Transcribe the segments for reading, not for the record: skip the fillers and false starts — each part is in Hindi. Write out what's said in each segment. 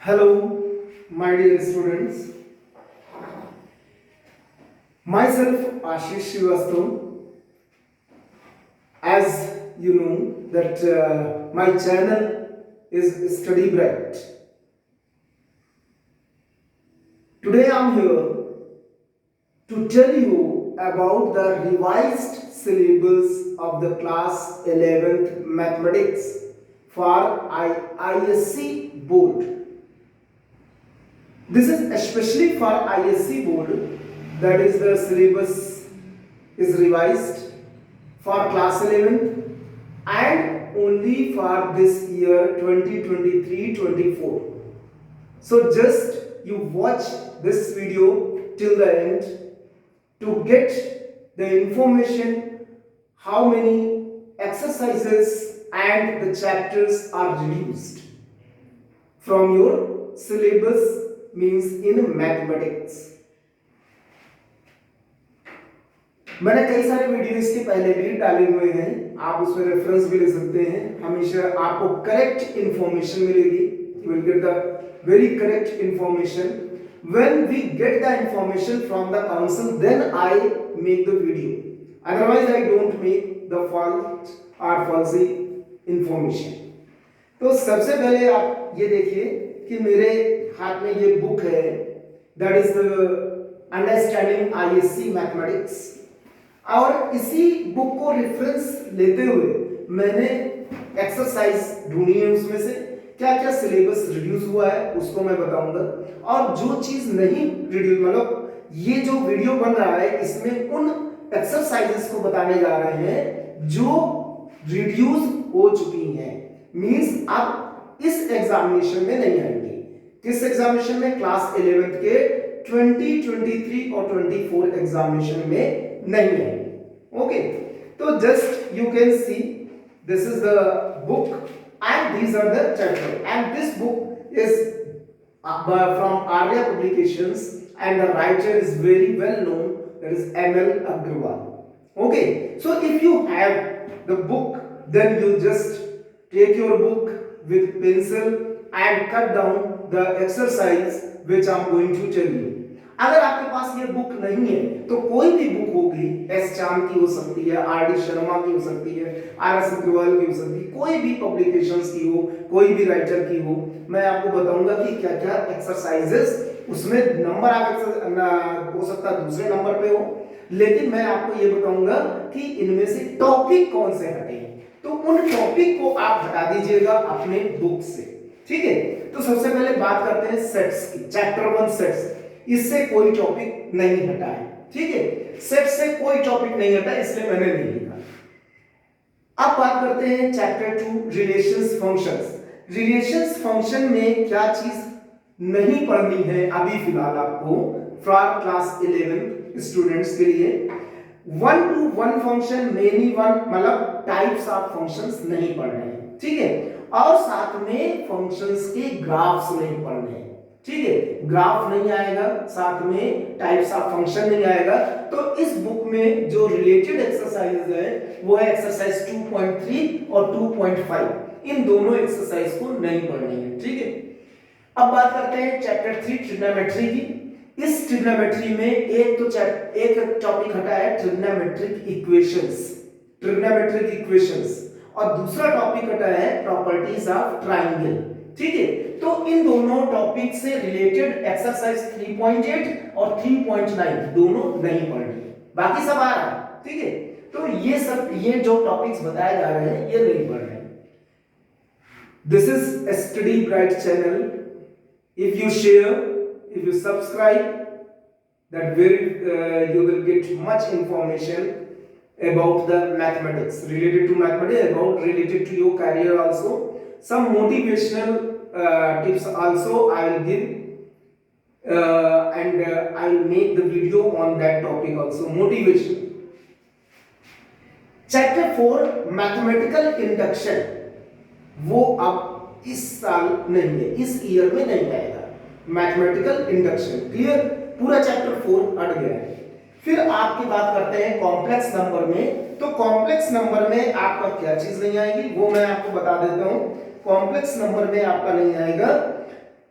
Hello, my dear students. Myself Ashish Srivastav. As you know that my channel is Study Bright. Today I am here to tell you about the revised syllabus of the class 11th mathematics for ISC board. This is especially for ISC board, that is the syllabus is revised for class 11 and only for this year 2023-24. So just you watch this video till the end to get the information how many exercises and the chapters are reduced from your syllabus, means in mathematics. मैंने कई सारे वीडियो इसके पहले भी डाले हुए हैं, आप उसमें रेफरेंस भी ले सकते हैं। हमेशा आपको करेक्ट इंफॉर्मेशन मिलेगी, you will get the very correct information. When we get the information from the council then I make the video, otherwise I don't make the false और फॉल्सी इंफॉर्मेशन। तो सबसे पहले आप ये देखिए कि मेरे हाथ में ये बुक है, that is the understanding ISC mathematics, और इसी बुक को रेफरेंस लेते हुए मैंने एक्सरसाइज ढूंढी है, उसमें से क्या क्या सिलेबस रिड्यूस हुआ है उसको मैं बताऊंगा, और जो चीज नहीं रिड्यूस, मतलब ये जो वीडियो बन रहा है इसमें उन एक्सरसाइजेस को बताने जा रहे हैं जो रिड्यूस हो चुकी हैं, मींस अब इस एग्जामिनेशन में नहीं आएंगे। किस एग्जामिनेशन में? क्लास 11 के 2023 और 24 एग्जामिनेशन में नहीं आएंगे। ओके, तो just you can see this is the book and these are the chapter, and this book is from Arya Publications and the writer is very well known, that is ML Agrawal. Okay, so if you have the book, then you just take your book with pencil and cut down the exercise which I am going to tell you. अगर आपके पास ये बुक नहीं है तो कोई भी बुक होगी, एस चांद की हो सकती है, आर डी शर्मा की हो सकती है, आर एस अग्रवाल की हो सकती है, कोई भी पब्लिकेशंस की हो, कोई भी राइटर की हो, मैं आपको बताऊंगा कि क्या क्या एक्सरसाइजेस उसमें नंबर आप हो सकता है दूसरे नंबर पे हो, लेकिन मैं आपको ये बताऊंगा कि इनमें से टॉपिक कौन से हटे, तो उन टॉपिक को आप हटा दीजिएगा अपने बुक से। ठीक है, तो सबसे पहले बात करते हैं सेट्स की। चैप्टर 1 सेट्स, इससे कोई टॉपिक नहीं हटा है। ठीक है, सेट से कोई टॉपिक नहीं हटा, इसलिए मैंने नहीं लिखा। अब बात करते हैं chapter 2 relations functions. Relations function में क्या चीज नहीं पढ़नी है अभी फिलहाल आपको फॉर क्लास 11 स्टूडेंट्स के लिए? 1 to 1 फंक्शन, मेनी वन, मतलब टाइप्स ऑफ फंक्शंस नहीं पढ़ने हैं। ठीक है, और साथ में फंक्शंस के ग्राफ्स नहीं पढ़ने हैं। ठीक है, ग्राफ नहीं आएगा, साथ में टाइप्स ऑफ फंक्शन नहीं आएगा। तो इस बुक में जो रिलेटेड एक्सरसाइज है वो है एक्सरसाइज 2.3 और 2.5, इन दोनों एक्सरसाइज को नहीं पढ़नी है। ठीक है, अब बात करते हैं चैप्टर 3 ट्रिग्नोमेट्री की। इस ट्रिग्नोमेट्री में एक टॉपिक हटा है ट्रिग्नोमेट्रिक इक्वेशंस, ट्रिग्नोमेट्रिक इक्वेशंस, और दूसरा टॉपिक हटा है प्रॉपर्टीज ऑफ ट्रायंगल। ठीक है, तो इन दोनों टॉपिक से रिलेटेड एक्सरसाइज 3.8 और 3.9 दोनों नहीं पढ़नी, बाकी सब आ रहा है। ठीक है, तो ये जो टॉपिक्स बताए जा रहे हैं ये नहीं पढ़ रहे। This is a Study Bright channel. If you share, if you subscribe, that you will get much information about the mathematics, related to mathematics, related to your career also. Some motivational tips also I will give, and I will make the video on that topic also, motivation. Chapter 4 mathematical induction, वो अब इस साल नहीं है, इस ईयर में नहीं आएगा। मैथमेटिकल इंडक्शन क्लियर, पूरा चैप्टर 4 हट गया है। फिर आपकी बात करते हैं कॉम्प्लेक्स नंबर में। तो कॉम्प्लेक्स नंबर में आपका क्या चीज नहीं आएगी वो मैं आपको बता देता हूं। कॉम्प्लेक्स नंबर में आपका नहीं आएगा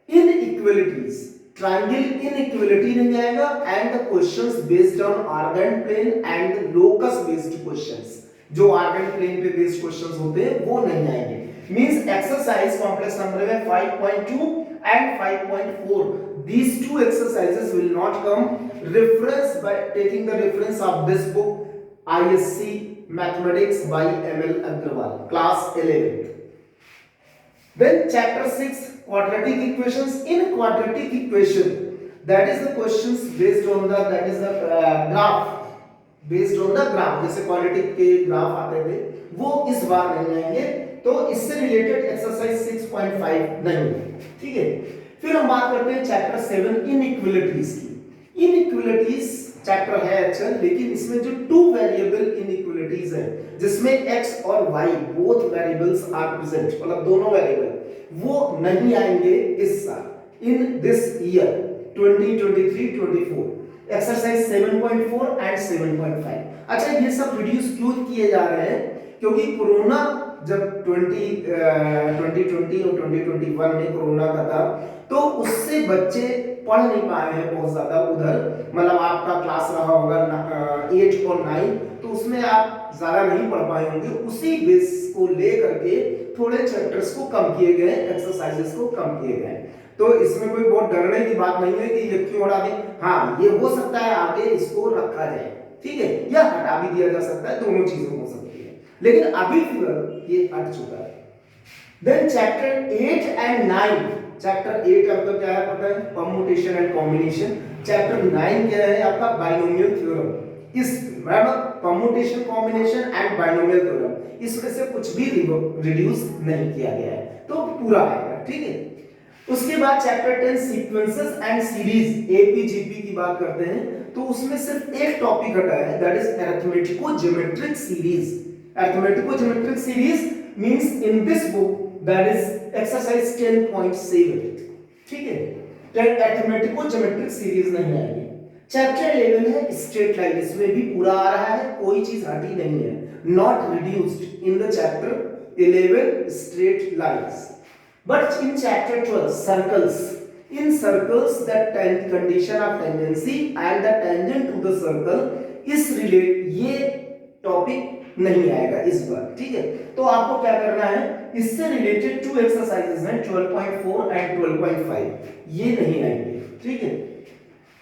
इनइक्वालिटीज, ट्रायंगल इनइक्वालिटी नहीं आएगा, and the questions based on Argand plane and locus based questions, जो आर्गन प्लेन पे बेस्ड क्वेश्चंस होते हैं वो नहीं आएंगे। मींस एक्सरसाइज कॉम्प्लेक्स नंबर में 5.2 and 5.4, these two exercises will not come reference by taking the reference of this book ISC Mathematics by ML Agrawal, class 11th. Then chapter 6, quadratic equations. In quadratic equation, that is the questions based on the, that is the graph, based on the graph, जैसे क्वाड्रेटिक के ग्राफ आते थे वो इस बार नहीं आएंगे, तो इससे रिलेटेड एक्सरसाइज 6.5 नहीं है, ठीक है। फिर हम बात करते हैं चैप्टर 7 इनइक्वालिटीज की। इनइक्वालिटीज चैप्टर है अच्छा, लेकिन इसमें जो टू वेरिएबल इनइक्वालिटीज है, जिसमें x और y both variables are present, मतलब दोनों वेरिएबल वो नहीं आएंगे इस साल, in this year 2023-24, exercise 7.4 and 7.5। अच्छा, ये सब वीडियोस क्यों किए जा रहे हैं, क्योंकि कोरोना जब 2020 और 2021 में कोरोना का था, तो उससे बच्चे पढ़ नहीं पाए हैं बहुत ज्यादा उधर, मतलब आपका क्लास रहा होगा 8 और 9, तो उसमें आप ज्यादा नहीं पढ़ पाए होंगे, उसी बेस को लेकर के थोड़े चैप्टर्स को कम किए गए, एक्सरसाइजेस को कम किए गए। तो इसमें कोई बहुत डरने की बात नहीं है कि ये क्यों हटा दें, हाँ ये हो सकता है आगे इसको रखा जाए, ठीक है, या हटा भी दिया जा सकता है, दोनों चीजें हो सकती है, लेकिन अभी फिलहाल ये हट चुका है। देन चैप्टर 8 एंड 9, चैप्टर 8 आपका क्या है पता है, परम्यूटेशन एंड कॉम्बिनेशन। चैप्टर 9 क्या है आपका, बाइनोमियल थ्योरम। इस permutation, combination and binomial theorem, इसमें से कुछ भी रिड्यूस नहीं किया गया है, तो पूरा आएगा, ठीक है। उसके बाद chapter 10 sequences and series, AP GP की बात करते हैं, तो उसमें सिर्फ एक टॉपिक हटा है, that is arithmetico-geometric series. Arithmetico-geometric series means in this book, that is exercise 10.7, ठीक है। अरिथमेटिको-ज्योमेट्रिक सीरीज नहीं आएगी। चैप्टर 11 है स्ट्रेट लाइन, इसमें भी पूरा आ रहा है, कोई चीज हटी नहीं है, not reduced in the chapter 11 straight lines. But in chapter 12, circles. In circles, the condition of tangency and the tangent to the circle is related. ये टॉपिक नहीं आएगा इस बार, ठीक है। तो आपको क्या करना है, इससे रिलेटेड 2 एक्सरसाइजेस हैं 12.4 एंड 12.5, ये नहीं आएंगे, ठीक है।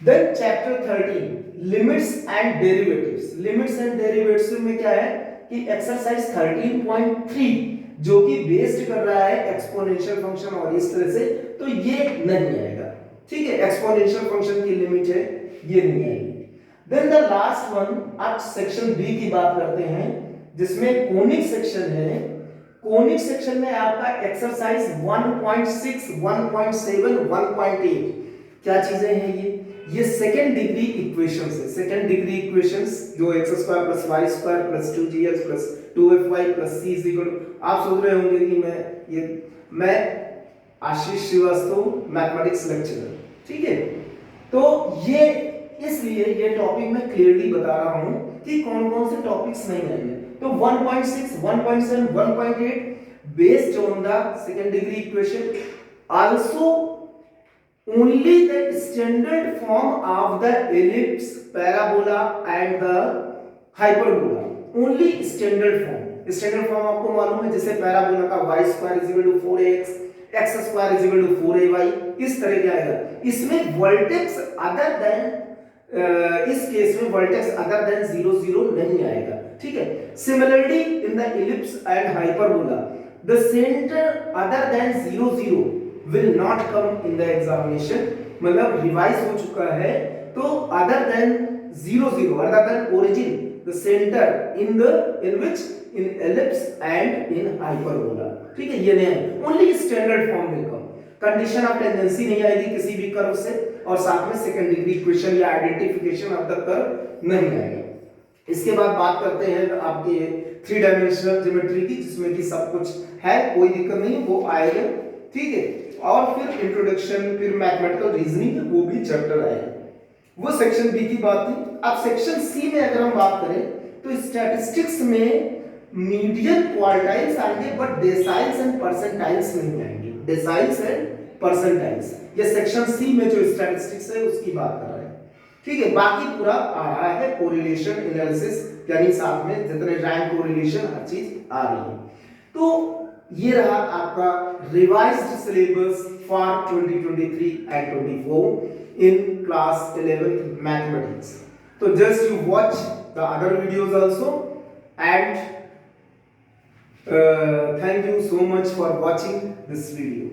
Then chapter 13, limits and derivatives. Limits and derivatives में क्या है कि एक्सरसाइज 13.3 जो कि बेस्ड कर रहा है एक्सपोनेंशियल फंक्शन और इस तरह से, तो ये नहीं आएगा, ठीक है। एक्सपोनेंशियल फंक्शन की लिमिट है, ये नहीं आएगी। देन द लास्ट वन, अब सेक्शन बी की बात करते हैं, जिसमें कोनिक सेक्शन है। कोनिक सेक्शन में आपका एक्सरसाइज 1.6, 1.7, 1.8 क्या चीजें हैं ये सेकंड डिग्री इक्वेशंस है। सेकंड डिग्री इक्वेशंस जो x² + y² + 2gx + 2fy + c = आप सोच रहे होंगे कि मैं आशीष श्रीवास्तव, मैथमेटिक्स लेक्चरर, ठीक है। तो ये इसलिए ये टॉपिक मैं क्लियरली बता रहा हूं कि कौन कौन से टॉपिक्स नहीं आएंगे। तो 1.6, 1.7, 1.8 based on the second degree equation, also only the standard form of the ellipse, parabola and the hyperbola, only standard form। Standard form आपको मालूम है, जैसे पैराबोला का y² = 4ax, x² = 4ay, इस तरह का आएगा। इसमें वर्टेक्स अदर देन, इस केस में वर्टेक्स अदर देन 0, 0 नहीं आएगा, ठीक है। Similarly in the ellipse and hyperbola, the centre other than 0, 0 will not come in the examination, मतलब रिवाइज हो चुका है, तो other than 0, 0, other than origin, the center in which in ellipse and in hyperbola, ठीक है, ये नहीं है। only standard form will come, condition of tangency नहीं आएगी किसी भी कर्व से, और साथ में सेकंड डिग्री इक्वेशन या आइडेंटिफिकेशन ऑफ द कर्व नहीं आएगा। इसके बाद बात करते हैं आपके 3 डायमेंशनल ज्योमेट्री की, जिसमें कि सब कुछ है, कोई दिक्कत नहीं, वो आएगा, ठीक है। और फिर इंट्रोडक्शन, फिर मैथमेटिकल रीजनिंग, वो भी चैप्टर आएगा, वो सेक्शन बी की बात थी। अब सेक्शन सी में अगर हम बात करें तो स्टैटिस्टिक्स में मीडियन क्वार्टाइल्स आएंगे, बट डेसाइल्स एंड परसेंटाइल्स नहीं आएंगे। Deciles and percentiles. ये सेक्शन सी में जो स्टैटिस्टिक्स है उसकी बात कर रहे हैं, ठीक है। बाकी पूरा आ रहा है कोरिलेशन एनालिसिस, यानी साथ में जितने रैंक कोरिलेशन हर चीज आ रही है। तो ये रहा आपका revised syllabus for 2023 and 24 in class 11th mathematics. तो just you watch the other videos also and thank you so much for watching this video.